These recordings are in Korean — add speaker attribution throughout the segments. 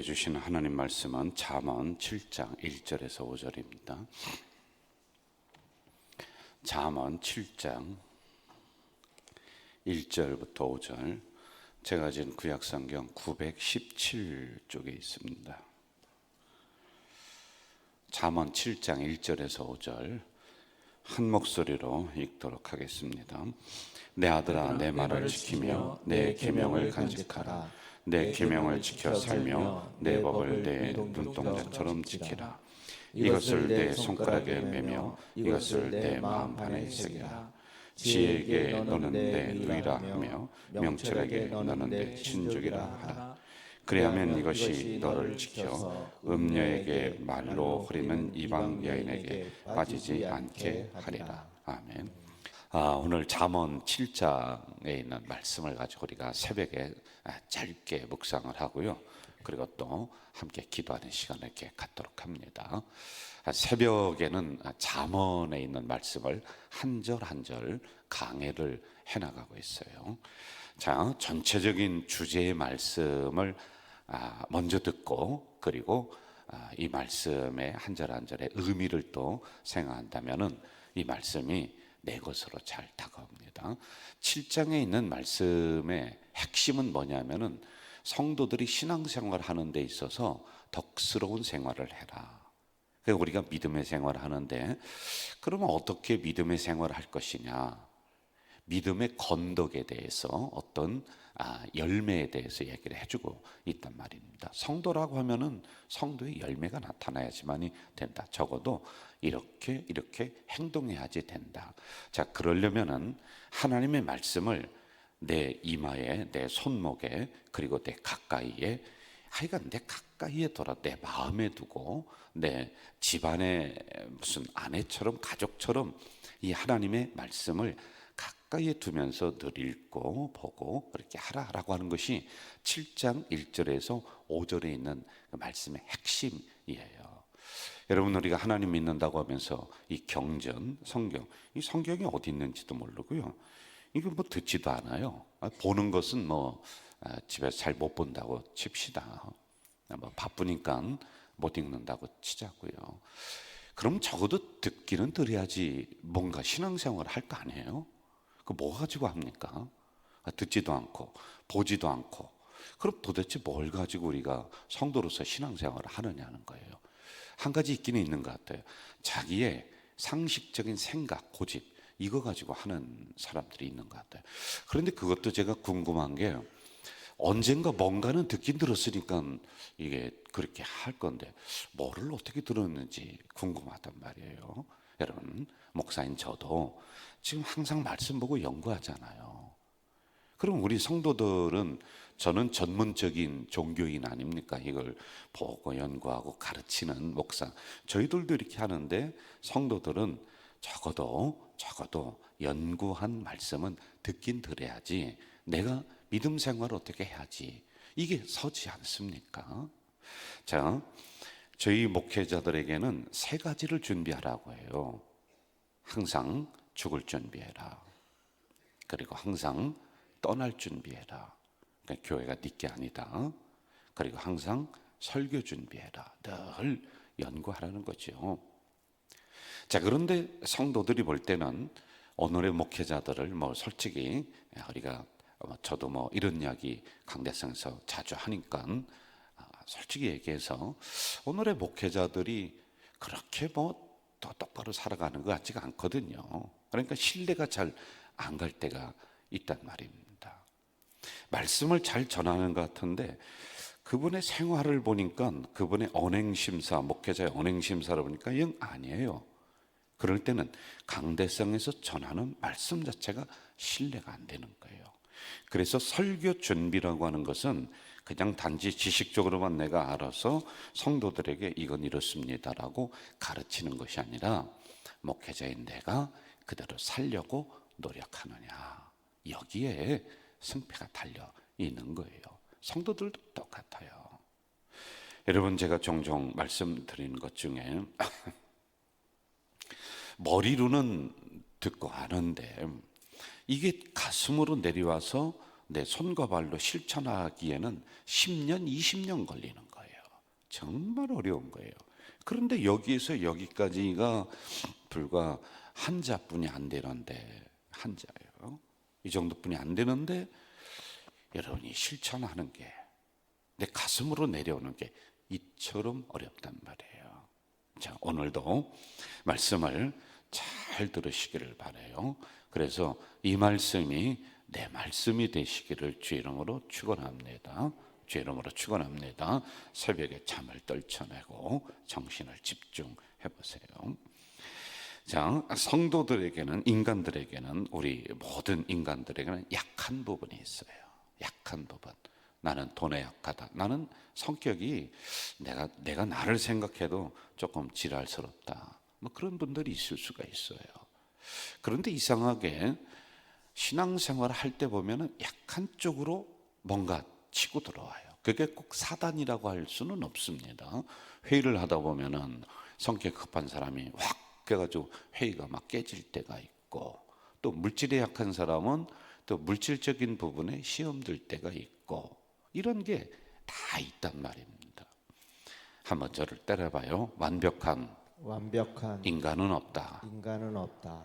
Speaker 1: 주신 하나님 말씀은 잠언 7장 1절에서 5절입니다. 잠언 7장 1절부터 5절, 제가 지은 구약성경 917쪽에 있습니다. 잠언 7장 1절에서 5절 한 목소리로 읽도록 하겠습니다. 내 아들아, 내 말을 지키며 내 계명을 간직하라. 내 계명을 지켜 살며 내 법을 내 눈동자처럼 지키라. 이것을 내 손가락에 매며 이것을 내 마음판에 새기라. 지혜에게 너는 내 누이라 하며 명철에게 너는 내 친족이라 하라. 그리하면 이것이 너를 지켜 음녀에게 말로 흐리는 이방 여인에게 빠지지 않게 하리라. 아멘. 오늘 잠언 7장에 있는 말씀을 가지고 우리가 새벽에 짧게 묵상을 하고요, 그리고 또 함께 기도하는 시간을 이렇게 갖도록 합니다. 새벽에는 잠언에 있는 말씀을 한 절 한 절 강해를 해나가고 있어요. 자, 전체적인 주제의 말씀을 먼저 듣고, 그리고 이 말씀의 한 절 한 절의 의미를 또 생각한다면은 이 말씀이 내 것으로 잘 다가옵니다. 7장에 있는 말씀의 핵심은 뭐냐면은 성도들이 신앙생활 하는 데 있어서 덕스러운 생활을 해라. 그러니까 우리가 믿음의 생활을 하는데, 그러면 어떻게 믿음의 생활을 할 것이냐, 믿음의 건덕에 대해서 어떤 열매에 대해서 얘기를 해주고 있단 말입니다. 성도라고 하면은 성도의 열매가 나타나야지만이 된다. 적어도 이렇게 행동해야지 된다. 자, 그러려면은 하나님의 말씀을 내 이마에, 내 손목에, 그리고 내 가까이에, 하여간 내 가까이에 둬라. 내 마음에 두고 내 집안의 무슨 아내처럼, 가족처럼 이 하나님의 말씀을 가까이에 두면서 늘 읽고 보고 그렇게 하라라고 하는 것이 7장 1절에서 5절에 있는 그 말씀의 핵심이에요. 여러분, 우리가 하나님 믿는다고 하면서 이 경전, 성경, 이 성경이 어디 있는지도 모르고요, 이거 뭐 듣지도 않아요. 보는 것은 뭐 집에서 잘 못 본다고 칩시다. 뭐 바쁘니까 못 읽는다고 치자고요. 그럼 적어도 듣기는 들어야지 뭔가 신앙생활을 할 거 아니에요? 그 뭐 가지고 합니까? 듣지도 않고 보지도 않고. 그럼 도대체 뭘 가지고 우리가 성도로서 신앙생활을 하느냐는 거예요. 한 가지 있기는 있는 것 같아요. 자기의 상식적인 생각, 고집, 이거 가지고 하는 사람들이 있는 것 같아요. 그런데 그것도 제가 궁금한 게, 언젠가 뭔가는 듣긴 들었으니까 이게 그렇게 할 건데 뭐를 어떻게 들었는지 궁금하단 말이에요. 여러분, 목사인 저도 지금 항상 말씀 보고 연구하잖아요. 그럼 우리 성도들은, 저는 전문적인 종교인 아닙니까? 이걸 보고 연구하고 가르치는 목사, 저희들도 이렇게 하는데, 성도들은 적어도 연구한 말씀은 듣긴 들어야지 내가 믿음 생활을 어떻게 해야지, 이게 서지 않습니까? 자, 저희 목회자들에게는 세 가지를 준비하라고 해요. 항상 죽을 준비해라. 그리고 항상 떠날 준비해라. 그러니까 교회가 네게 아니다. 그리고 항상 설교 준비해라. 늘 연구하라는 거죠. 자, 그런데 성도들이 볼 때는 오늘의 목회자들을 솔직히 우리가 저도 이런 이야기 강대상에서 자주 하니까 솔직히 얘기해서 오늘의 목회자들이 그렇게 더 똑바로 살아가는 것 같지가 않거든요. 그러니까 신뢰가 잘 안 갈 때가 있단 말입니다. 말씀을 잘 전하는 것 같은데 그분의 생활을 보니까, 그분의 언행심사, 목회자의 언행심사를 보니까 영 아니에요. 그럴 때는 강대상에서 전하는 말씀 자체가 신뢰가 안 되는 거예요. 그래서 설교 준비라고 하는 것은 그냥 단지 지식적으로만 내가 알아서 성도들에게 이건 이렇습니다라고 가르치는 것이 아니라, 목회자인 내가 그대로 살려고 노력하느냐, 여기에 승패가 달려 있는 거예요. 성도들도 똑같아요. 여러분, 제가 종종 말씀드리는 것 중에 머리로는 듣고 아는데 이게 가슴으로 내려와서 내 손과 발로 실천하기에는 10년, 20년 걸리는 거예요. 정말 어려운 거예요. 그런데 여기에서 여기까지가 불과 한 자뿐이 안 되는데, 한 자예요. 이 정도뿐이 안 되는데 여러분이 실천하는 게, 내 가슴으로 내려오는 게 이처럼 어렵단 말이에요. 자, 오늘도 말씀을 잘 들으시기를 바라요. 그래서 이 말씀이 내 말씀이 되시기를 주 이름으로 축원합니다. 주 이름으로 축원합니다. 새벽에 잠을 떨쳐내고 정신을 집중해 보세요. 자, 성도들에게는, 인간들에게는, 우리 모든 인간들에게는 약한 부분이 있어요. 약한 부분. 나는 돈에 약하다. 나는 성격이 내가 나를 생각해도 조금 지랄스럽다. 뭐 그런 분들이 있을 수가 있어요. 그런데 이상하게 신앙생활을 할 때 보면은 약한 쪽으로 뭔가 치고 들어와요. 그게 꼭 사단이라고 할 수는 없습니다. 회의를 하다 보면은 성격 급한 사람이 확 깨가지고 회의가 막 깨질 때가 있고, 또 물질에 약한 사람은 또 물질적인 부분에 시험 들 때가 있고, 이런 게 다 있단 말입니다. 한번 저를 때려봐요. 완벽한 인간은 없다.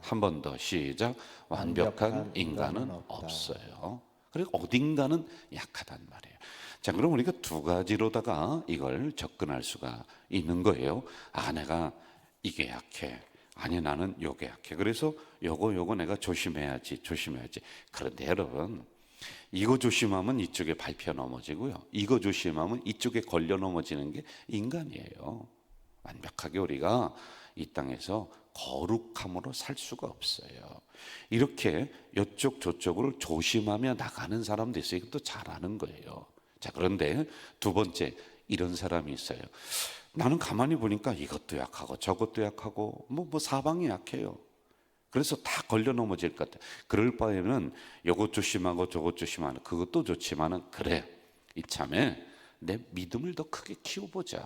Speaker 1: 한 번 더 시작. 완벽한 인간은 없어요. 그리고 어딘가는 약하단 말이에요. 자, 그럼 우리가 두 가지로다가 이걸 접근할 수가 있는 거예요. 아, 내가 이게 약해. 아니, 나는 요게 약해. 그래서 요거 내가 조심해야지. 그런데 여러분, 이거 조심하면 이쪽에 밟혀 넘어지고요, 이거 조심하면 이쪽에 걸려 넘어지는 게 인간이에요. 완벽하게 우리가 이 땅에서 거룩함으로 살 수가 없어요. 이렇게 이쪽 저쪽을 조심하며 나가는 사람도 있어요. 이것도 잘하는 거예요. 자, 그런데 두 번째, 이런 사람이 있어요. 나는 가만히 보니까 이것도 약하고 저것도 약하고 뭐 사방이 약해요. 그래서 다 걸려 넘어질 것 같아요. 그럴 바에는 이것 조심하고 저것 조심하는, 그것도 좋지만은, 그래, 이참에 내 믿음을 더 크게 키워보자.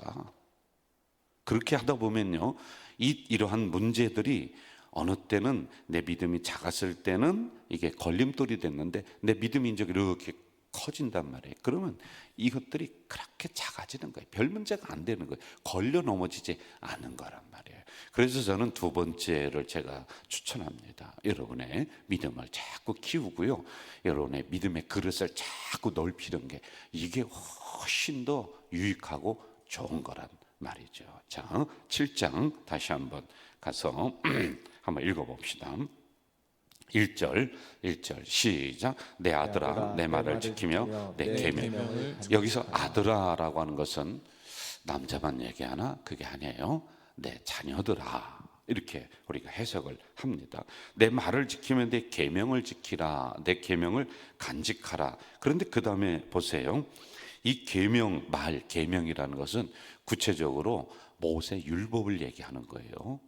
Speaker 1: 그렇게 하다 보면요, 이러한 문제들이 어느 때는 내 믿음이 작았을 때는 이게 걸림돌이 됐는데 내 믿음이 이제 이렇게 커진단 말이에요. 그러면 이것들이 그렇게 작아지는 거예요. 별 문제가 안 되는 거예요. 걸려 넘어지지 않은 거란 말이에요. 그래서 저는 두 번째를 제가 추천합니다. 여러분의 믿음을 자꾸 키우고요, 여러분의 믿음의 그릇을 자꾸 넓히는 게, 이게 훨씬 더 유익하고 좋은 거란 말이죠. 자, 7장 다시 한번 가서 한번 읽어봅시다. 1절 시작. 내 아들아, 내 말을 지키며 내 계명. 여기서 아들아라고 하는 것은 남자만 얘기하나? 그게 아니에요. 내 자녀들아, 이렇게 우리가 해석을 합니다. 내 말을 지키면 내 계명을 지키라. 내 계명을 간직하라. 그런데 그 다음에 보세요. 이 계명, 계명이라는 것은 구체적으로 모세 율법을 얘기하는 거예요.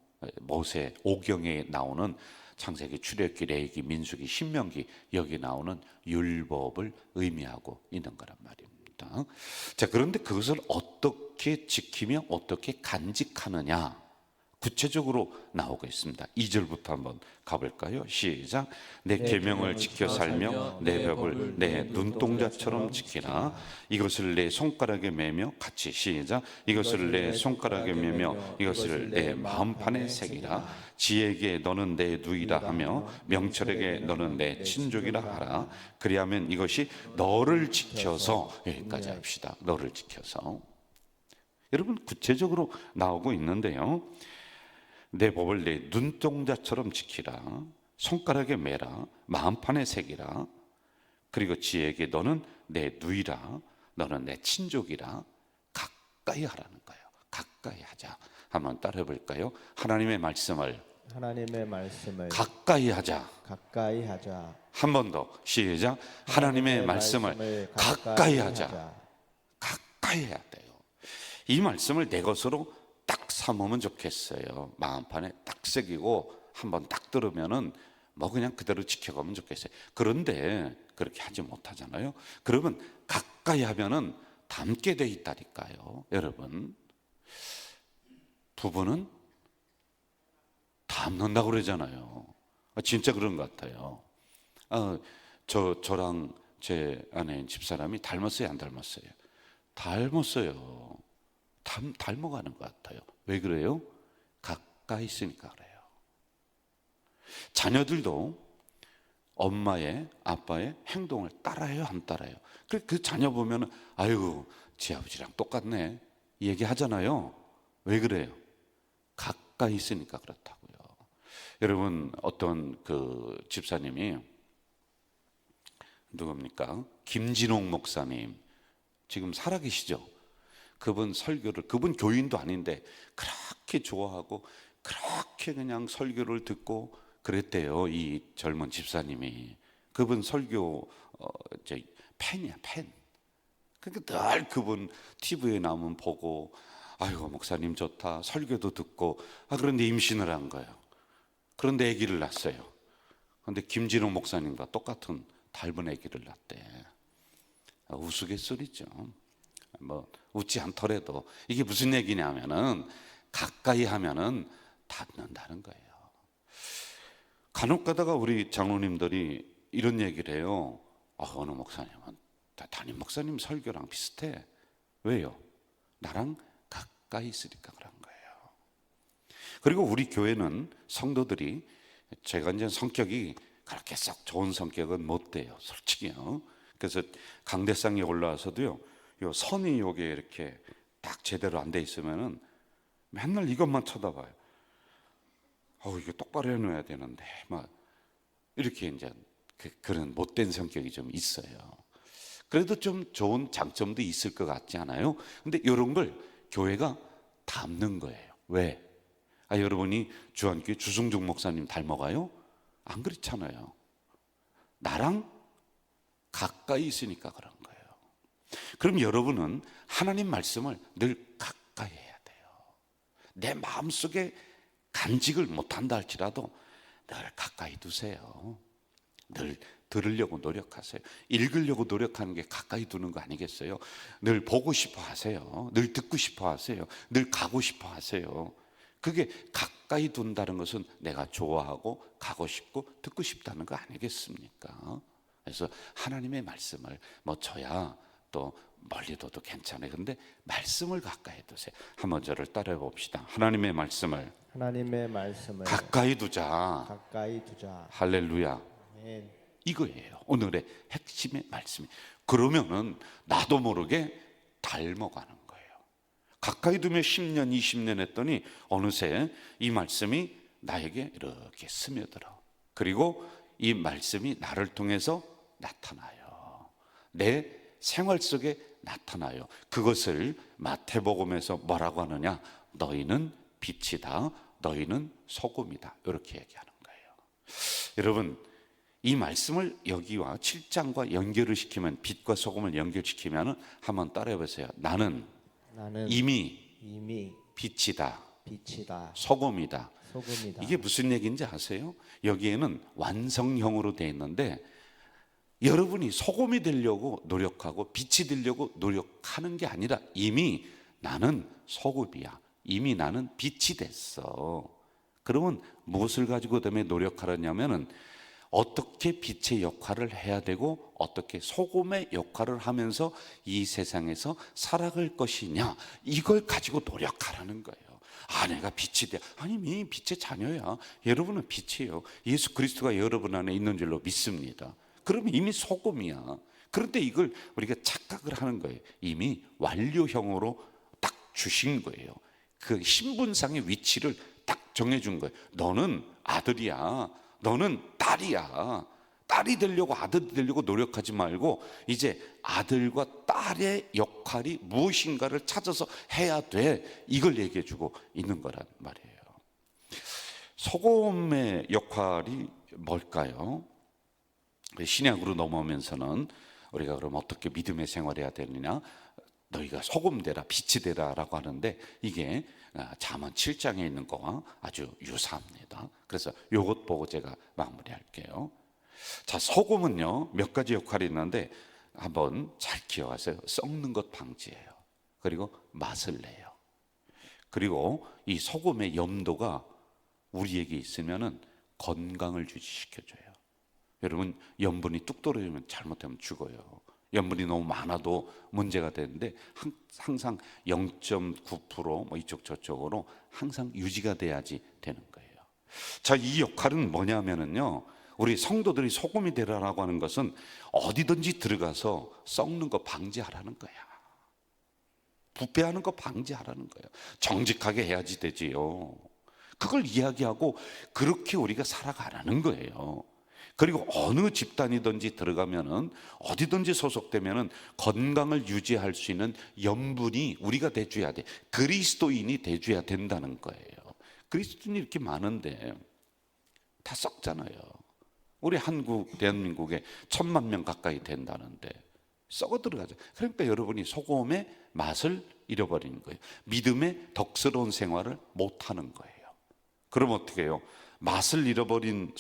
Speaker 1: 모세 오경에 나오는 창세기, 출애굽기, 레위기, 민수기, 신명기, 여기 나오는 율법을 의미하고 있는 거란 말입니다. 자, 그런데 그것을 어떻게 지키며 어떻게 간직하느냐, 구체적으로 나오고 있습니다. 2절부터 한번 가볼까요? 시작. 내 계명을 지켜 살며 내 법을 내 눈동자처럼 지키라. 이것을 내 손가락에 매며, 같이 시작. 이것을 내 손가락에 매며 이것을 내 마음판에 새기라. 지혜에게 너는 내 누이라 하며 명철에게 너는 내 친족이라 하라. 그리하면 이것이 너를 지켜서, 여기까지 합시다. 너를 지켜서. 여러분, 구체적으로 나오고 있는데요, 내 법을 내 눈동자처럼 지키라. 손가락에 매라. 마음판에 새기라. 그리고 지혜에게 너는 내 누이라. 너는 내 친족이라. 가까이 하라는 거예요. 가까이 하자. 한번 따라해 볼까요? 하나님의 말씀을 가까이 하자. 한 번 더 시작. 하나님의 말씀을 가까이 하자. 가까이 해야 돼요. 이 말씀을 내 것으로 딱 삼으면 좋겠어요. 마음판에 딱 새기고 한번 딱 들으면은 뭐 그냥 그대로 지켜가면 좋겠어요. 그런데 그렇게 하지 못하잖아요. 그러면 가까이 하면은 닮게 돼 있다니까요. 여러분, 부부는 닮는다고 그러잖아요. 진짜 그런 것 같아요. 저랑 제 아내인 집사람이 닮았어요, 안 닮았어요? 닮았어요. 닮아가는 것 같아요. 왜 그래요? 가까이 있으니까 그래요. 자녀들도 엄마의 아빠의 행동을 따라해요, 안 따라해요? 그 자녀 보면은 아이고 지 아버지랑 똑같네 얘기하잖아요. 왜 그래요? 가까이 있으니까 그렇다고요. 여러분, 어떤 그 집사님이 누굽니까? 김진홍 목사님, 지금 살아계시죠? 그분 설교를, 그분 교인도 아닌데 그렇게 좋아하고 그렇게 그냥 설교를 듣고 그랬대요, 이 젊은 집사님이. 그분 설교 팬이야, 팬. 그러니까 늘 그분 TV에 나오면 보고 아이고 목사님 좋다, 설교도 듣고. 그런데 임신을 한 거예요. 그런데 아기를 낳았어요. 그런데 김진호 목사님과 똑같은 닮은 아기를 낳대. 우스갯소리죠. 뭐 웃지 않더라도 이게 무슨 얘기냐면은 가까이 하면은 닿는다는 거예요. 간혹 가다가 우리 장로님들이 이런 얘기를 해요. 어느 목사님은 담임 목사님 설교랑 비슷해. 왜요? 나랑 가까이 있으니까 그런 거예요. 그리고 우리 교회는 성도들이, 제가 이제 성격이 그렇게 썩 좋은 성격은 못 돼요, 솔직히요. 그래서 강대상에 올라와서도요, 요 선이 요게 이렇게 딱 제대로 안 돼 있으면은 맨날 이것만 쳐다봐요. 이거 똑바로 해놓아야 되는데 막 이렇게 이제 그런 못된 성격이 좀 있어요. 그래도 좀 좋은 장점도 있을 것 같지 않아요? 근데 이런 걸 교회가 담는 거예요. 왜? 여러분이 주한교회 주승중 목사님 닮아가요? 안 그렇잖아요. 나랑 가까이 있으니까 그런 거예요. 그럼 여러분은 하나님 말씀을 늘 가까이 해야 돼요. 내 마음속에 간직을 못한다 할지라도 늘 가까이 두세요. 늘 들으려고 노력하세요. 읽으려고 노력하는 게 가까이 두는 거 아니겠어요? 늘 보고 싶어 하세요. 늘 듣고 싶어 하세요. 늘 가고 싶어 하세요. 그게 가까이 둔다는 것은 내가 좋아하고 가고 싶고 듣고 싶다는 거 아니겠습니까? 그래서 하나님의 말씀을 저야 또 멀리 둬도 괜찮아요. 근데 말씀을 가까이 두세요. 한번 저를 따라해 봅시다. 하나님의 말씀을 가까이 두자. 할렐루야.
Speaker 2: 아멘.
Speaker 1: 이거예요, 오늘의 핵심의 말씀이. 그러면은 나도 모르게 닮아가는 거예요. 가까이 두면 10년 20년 했더니 어느새 이 말씀이 나에게 이렇게 스며들어. 그리고 이 말씀이 나를 통해서 나타나요. 내 생활 속에 나타나요. 그것을 마태복음에서 뭐라고 하느냐? 너희는 빛이다, 너희는 소금이다, 이렇게 얘기하는 거예요. 여러분, 이 말씀을 여기와 7장과 연결을 시키면, 빛과 소금을 연결시키면 한번 따라해 보세요. 나는 이미 빛이다, 소금이다. 이게 무슨 얘기인지 아세요? 여기에는 완성형으로 되어 있는데, 여러분이 소금이 되려고 노력하고 빛이 되려고 노력하는 게 아니라 이미 나는 소금이야, 이미 나는 빛이 됐어. 그러면 무엇을 가지고 때문에 노력하느냐면은 어떻게 빛의 역할을 해야 되고 어떻게 소금의 역할을 하면서 이 세상에서 살아갈 것이냐, 이걸 가지고 노력하라는 거예요. 내가 빛이 돼. 이미 빛의 자녀야. 여러분은 빛이에요. 예수 그리스도가 여러분 안에 있는 줄로 믿습니다. 그러면 이미 소금이야. 그런데 이걸 우리가 착각을 하는 거예요. 이미 완료형으로 딱 주신 거예요. 그 신분상의 위치를 딱 정해준 거예요. 너는 아들이야, 너는 딸이야. 딸이 되려고, 아들이 되려고 노력하지 말고 이제 아들과 딸의 역할이 무엇인가를 찾아서 해야 돼. 이걸 얘기해 주고 있는 거란 말이에요. 소금의 역할이 뭘까요? 신약으로 넘어오면서는 우리가 그럼 어떻게 믿음의 생활해야 되느냐? 너희가 소금 되라, 빛이 되라 라고 하는데, 이게 잠언 7장에 있는 거와 아주 유사합니다. 그래서 이것 보고 제가 마무리할게요. 자, 소금은요 몇 가지 역할이 있는데 한번 잘 기억하세요. 썩는 것 방지해요. 그리고 맛을 내요. 그리고 이 소금의 염도가 우리에게 있으면은 건강을 유지시켜줘요. 여러분, 염분이 뚝 떨어지면 잘못하면 죽어요. 염분이 너무 많아도 문제가 되는데 항상 0.9% 뭐 이쪽 저쪽으로 항상 유지가 돼야지 되는 거예요. 자, 이 역할은 뭐냐면은요, 우리 성도들이 소금이 되라라고 하는 것은 어디든지 들어가서 썩는 거 방지하라는 거야. 부패하는 거 방지하라는 거예요. 정직하게 해야지 되지요. 그걸 이야기하고 그렇게 우리가 살아가라는 거예요. 그리고 어느 집단이든지 들어가면은, 어디든지 소속되면은 건강을 유지할 수 있는 염분이 우리가 돼줘야 돼. 그리스도인이 돼줘야 된다는 거예요. 그리스도인이 이렇게 많은데 다 썩잖아요. 우리 대한민국에 1,000만 명 가까이 된다는데 썩어 들어가죠. 그러니까 여러분이 소금의 맛을 잃어버리는 거예요. 믿음의 덕스러운 생활을 못하는 거예요. 그럼 어떻게 해요? 맛을 잃어버린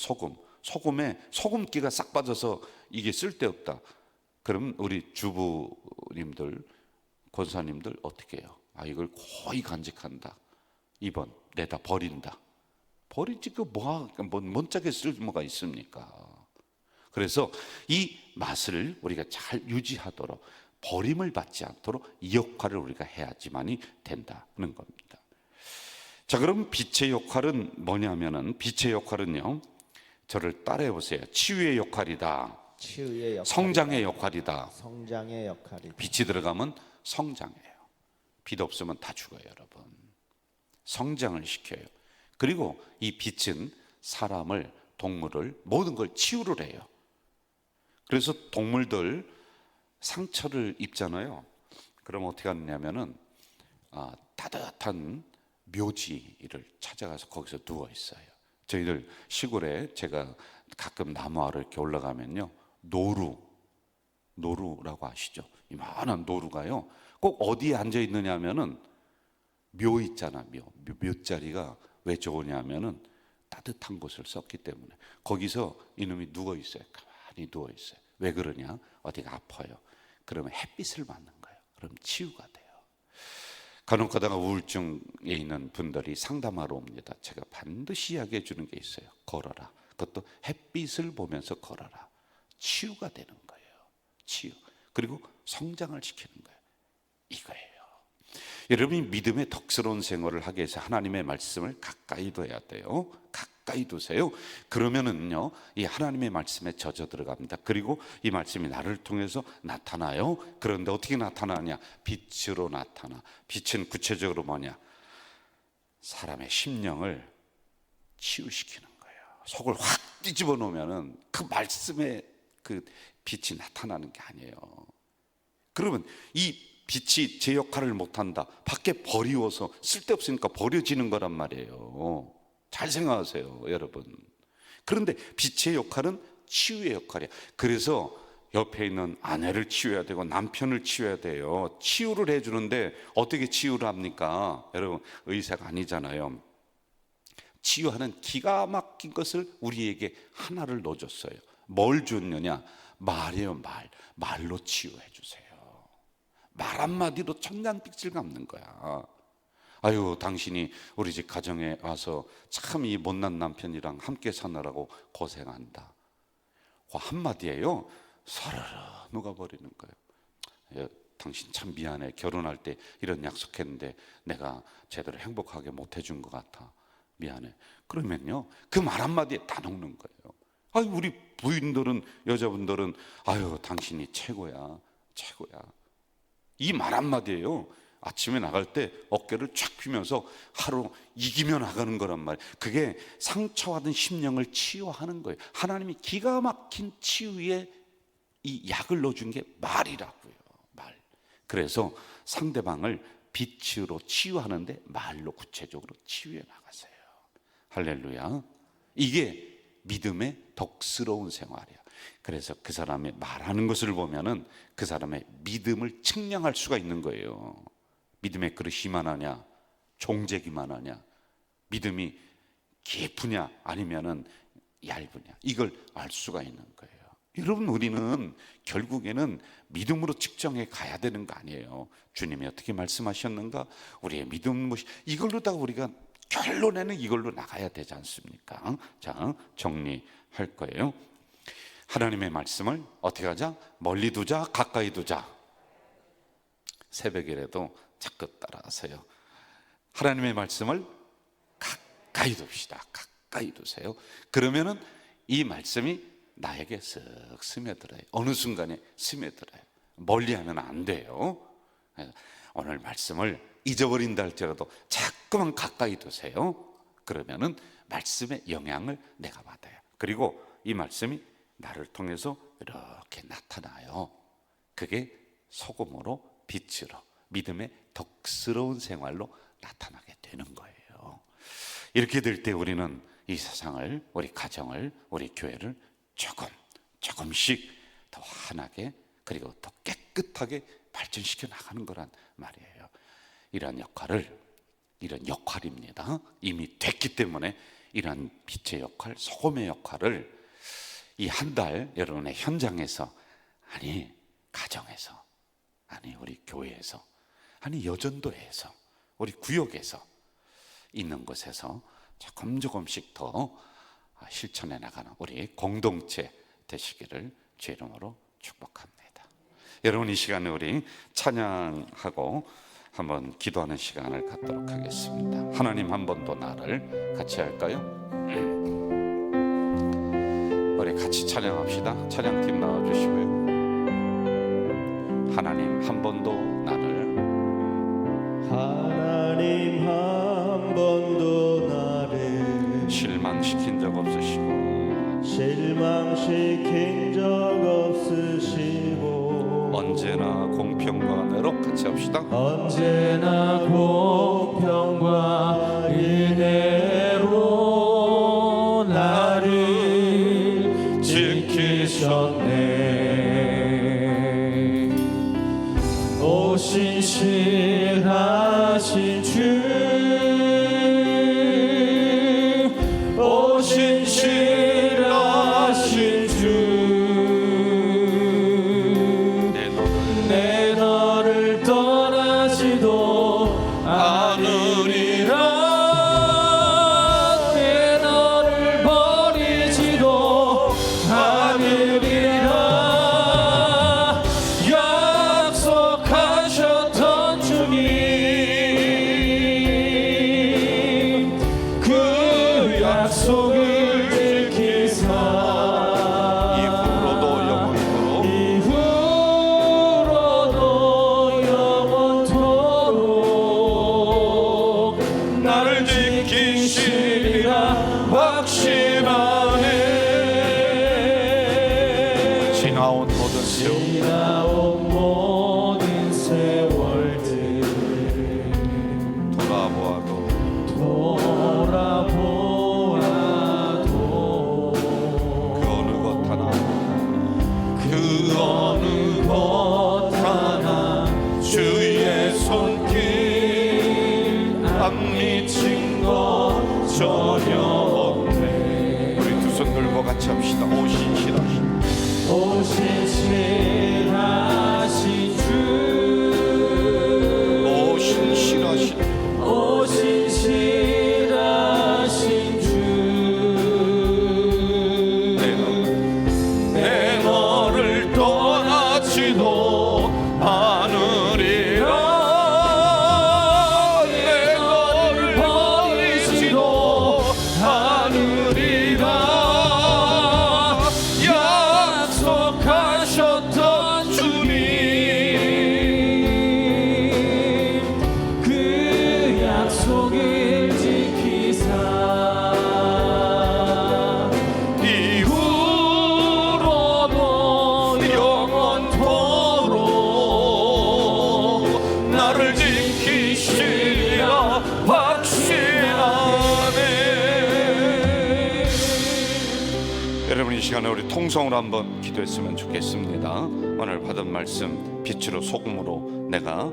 Speaker 1: 소금에 소금기가 싹 빠져서 이게 쓸데없다. 그럼 우리 주부님들, 권사님들 어떻게 해요? 이걸 거의 간직한다. 2번 내다 버린다. 버리지, 그 뭔 짝에 쓸모가 있습니까? 그래서 이 맛을 우리가 잘 유지하도록, 버림을 받지 않도록 이 역할을 우리가 해야지만이 된다는 겁니다. 자, 그럼 빛의 역할은 뭐냐면은, 빛의 역할은요, 저를 따라해 보세요. 치유의 역할이다.
Speaker 2: 치유의 역할이다.
Speaker 1: 성장의 역할이다.
Speaker 2: 성장의 역할이다.
Speaker 1: 빛이 들어가면 성장해요. 빛 없으면 다 죽어요, 여러분. 성장을 시켜요. 그리고 이 빛은 사람을, 동물을, 모든 걸 치유를 해요. 그래서 동물들 상처를 입잖아요. 그럼 어떻게 하느냐면은 따뜻한 묘지를 찾아가서 거기서 누워 있어요. 저희들 시골에 제가 가끔 나무하러 이렇게 올라가면요, 노루라고 아시죠? 이만한 노루가요, 꼭 어디에 앉아 있느냐면은 묘 있잖아, 묘자리가 왜 좋으냐면은 따뜻한 곳을 썼기 때문에 거기서 이놈이 누워 있어요. 가만히 누워 있어요. 왜 그러냐? 어디가 아파요. 그러면 햇빛을 맞는 거예요. 그럼 치유가 돼요. 간혹 가다가 우울증에 있는 분들이 상담하러 옵니다. 제가 반드시 이야기해 주는 게 있어요. 걸어라. 그것도 햇빛을 보면서 걸어라. 치유가 되는 거예요. 치유. 그리고 성장을 시키는 거예요. 이거예요. 여러분이 믿음의 덕스러운 생활을 하기 위해서 하나님의 말씀을 가까이 둬야 돼요. 가까이 두세요. 그러면은요, 이 하나님의 말씀에 젖어 들어갑니다. 그리고 이 말씀이 나를 통해서 나타나요. 그런데 어떻게 나타나냐? 빛으로 나타나. 빛은 구체적으로 뭐냐? 사람의 심령을 치유시키는 거예요. 속을 확 뒤집어 놓으면은 그 말씀에 그 빛이 나타나는 게 아니에요. 그러면 이 빛이 제 역할을 못한다. 밖에 버리워서 쓸데없으니까 버려지는 거란 말이에요. 잘 생각하세요, 여러분. 그런데 빛의 역할은 치유의 역할이야. 그래서 옆에 있는 아내를 치유해야 되고 남편을 치유해야 돼요. 치유를 해주는데 어떻게 치유를 합니까? 여러분, 의사가 아니잖아요. 치유하는 기가 막힌 것을 우리에게 하나를 넣어줬어요. 뭘 줬느냐? 말이에요. 말로 치유해 주세요. 말 한마디로 천냥빛을 갚는 거야. 아유, 당신이 우리 집 가정에 와서 참 이 못난 남편이랑 함께 사느라고 고생한다. 그 한마디예요. 사르르 녹아버리는 거예요. 당신 참 미안해. 결혼할 때 이런 약속했는데 내가 제대로 행복하게 못 해준 것 같아. 미안해. 그러면요, 그 말 한마디에 다 녹는 거예요. 아유, 우리 부인들은, 여자분들은 아유, 당신이 최고야. 이 말 한마디예요. 아침에 나갈 때 어깨를 쫙 펴면서 하루 이기며 나가는 거란 말이에요. 그게 상처받은 심령을 치유하는 거예요. 하나님이 기가 막힌 치유에 이 약을 넣어준 게 말이라고요. 말. 그래서 상대방을 빛으로 치유하는데 말로 구체적으로 치유해 나가세요. 할렐루야. 이게 믿음의 덕스러운 생활이야. 그래서 그 사람의 말하는 것을 보면은 그 사람의 믿음을 측량할 수가 있는 거예요. 믿음의 그릇이 이만하냐, 종재기만 하냐, 믿음이 깊으냐 아니면은 얇으냐, 이걸 알 수가 있는 거예요. 여러분, 우리는 결국에는 믿음으로 측정해 가야 되는 거 아니에요. 주님이 어떻게 말씀하셨는가, 우리의 믿음 이걸로다가 우리가 결론에는 이걸로 나가야 되지 않습니까? 자, 정리할 거예요. 하나님의 말씀을 어떻게 하자? 멀리 두자, 가까이 두자. 새벽이라도 자꾸 따라하세요. 하나님의 말씀을 가까이 둡시다. 가까이 두세요. 그러면은 이 말씀이 나에게 쓱 스며들어요. 어느 순간에 스며들어요. 멀리하면 안 돼요. 오늘 말씀을 잊어버린다 할지라도 자꾸만 가까이 두세요. 그러면은 말씀의 영향을 내가 받아요. 그리고 이 말씀이 나를 통해서 이렇게 나타나요. 그게 소금으로 빛으로 믿음의 덕스러운 생활로 나타나게 되는 거예요. 이렇게 될 때 우리는 이 세상을, 우리 가정을, 우리 교회를 조금씩 더 환하게 그리고 더 깨끗하게 발전시켜 나가는 거란 말이에요. 이런 역할입니다. 이미 됐기 때문에 이런 빛의 역할, 소금의 역할을 이 한 달 여러분의 현장에서, 아니 가정에서, 아니 우리 교회에서, 아니 여전도에서, 우리 구역에서 있는 곳에서 조금씩 더 실천해 나가는 우리 공동체 되시기를 주 이름으로 축복합니다. 여러분, 이 시간에 우리 찬양하고 한번 기도하는 시간을 갖도록 하겠습니다. 하나님 한 번 더 나를 같이 할까요? 우리 같이 찬양합시다. 찬양팀 나와주시고요. 하나님 한 번 더 나를,
Speaker 2: 하나님 한 번도 나를
Speaker 1: 실망시킨 적 없으시고
Speaker 2: 실망시킨 적 없으시고
Speaker 1: 언제나 공평과 은혜로 같이 합시다.
Speaker 2: 언제나 공평과 은혜로 나를 지키셨네. 오 신실하신 주, 오 신실하신 주, 내 너를 떠나지도 않으리라. 내 너를 버리지도 않으리라. 약속하셨던 주님, 그 약속을 지키사
Speaker 1: 이후로도
Speaker 2: 영원토록 나를 지키시리라 확신하네.
Speaker 1: 지나온 모든 세월,
Speaker 2: 지나온 모든 세월들
Speaker 1: 돌아보아도
Speaker 2: 돌아보아도
Speaker 1: 그 어느 것 하나,
Speaker 2: 그 어느 것 하나 주의 손길 안 미친 것 전혀 없네.
Speaker 1: 우리 두 손 들고 같이 합시다. 오 신실하신,
Speaker 2: 오 신실하신 주,
Speaker 1: 오 신실하신,
Speaker 2: 오 신실하신 주, 내 너를 떠나지도 않으리라. 내 너를 버리지도 않으리라. 약속하셨던 주님, 그 약속을 지키사 이후로도 영원토록 나를 지키시리라 확신하네.
Speaker 1: 여러분, 이 시간에 우리 통성으로 한번 기도했으면 좋겠습니다. 오늘 받은 말씀, 빛으로 소금으로 내가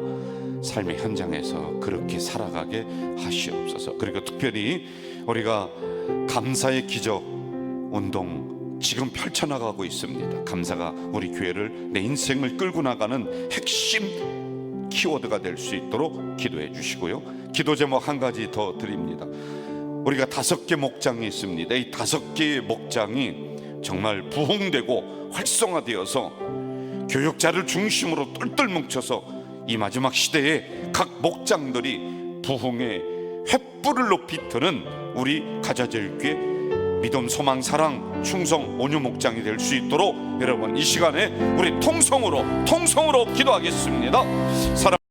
Speaker 1: 삶의 현장에서 그렇게 살아가게 하시옵소서. 그리고 특별히 우리가 감사의 기적 운동 지금 펼쳐나가고 있습니다. 감사가 우리 교회를, 내 인생을 끌고 나가는 핵심 키워드가 될 수 있도록 기도해 주시고요. 기도 제목 한 가지 더 드립니다. 우리가 5개 목장이 있습니다. 이 5개의 목장이 정말 부흥되고 활성화되어서 교역자를 중심으로 똘똘 뭉쳐서 이 마지막 시대에 각 목장들이 부흥의 횃불을 높이 드는 우리 가자제일교회 믿음, 소망, 사랑, 충성, 온유 목장이 될 수 있도록 여러분 이 시간에 우리 통성으로 기도하겠습니다. 사랑